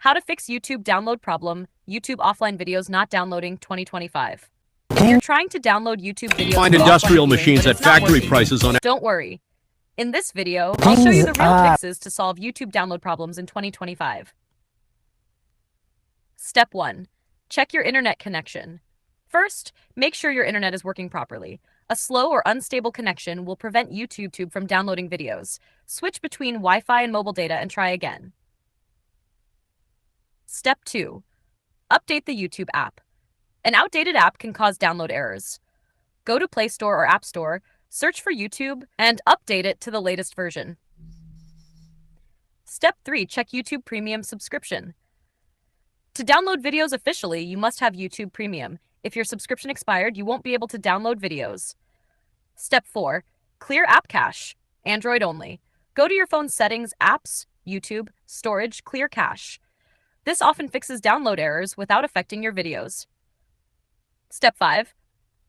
How to fix YouTube download problem, YouTube offline videos not downloading 2025. Can You're trying to download YouTube videos Find for industrial offline viewing, machines but at it's not factory working. prices on. Don't worry. In this video, I'll show you the real fixes to solve YouTube download problems in 2025. Step 1. Check your internet connection. First, make sure your internet is working properly. A slow or unstable connection will prevent YouTube from downloading videos. Switch between Wi-Fi and mobile data and try again. Step 2. Update the YouTube app. An outdated app can cause download errors. Go to Play Store or App Store, search for YouTube, and update it to the latest version. Step 3. Check YouTube Premium subscription. To download videos officially, you must have YouTube Premium. If your subscription expired, you won't be able to download videos. Step 4. Clear app cache. Android only. Go to your phone's settings, apps, YouTube, storage, clear cache. This often fixes download errors without affecting your videos. Step 5.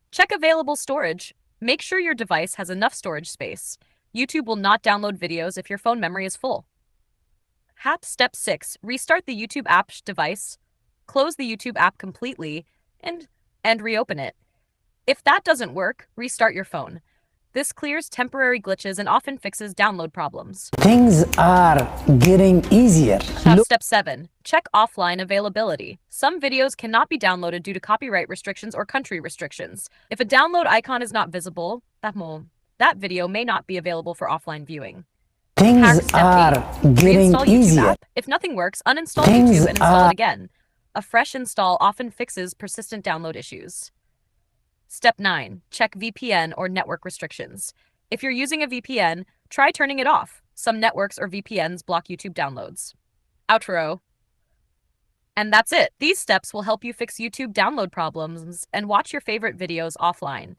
Check available storage. Make sure your device has enough storage space. YouTube will not download videos if your phone memory is full. Step 6. Restart the YouTube app device. Close the YouTube app completely and reopen it. If that doesn't work, restart your phone. This clears temporary glitches and often fixes download problems. Things are getting easier. Step 7. Check offline availability. Some videos cannot be downloaded due to copyright restrictions or country restrictions. If a download icon is not visible, that video may not be available for offline viewing. Things are getting Reinstall YouTube easier. app. If nothing works, uninstall YouTube and install it again. A fresh install often fixes persistent download issues. Step 9. Check VPN or network restrictions. If you're using a VPN, try turning it off. Some networks or VPNs block YouTube downloads. Outro. And that's it. These steps will help you fix YouTube download problems and watch your favorite videos offline.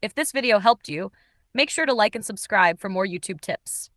If this video helped you, make sure to like and subscribe for more YouTube tips.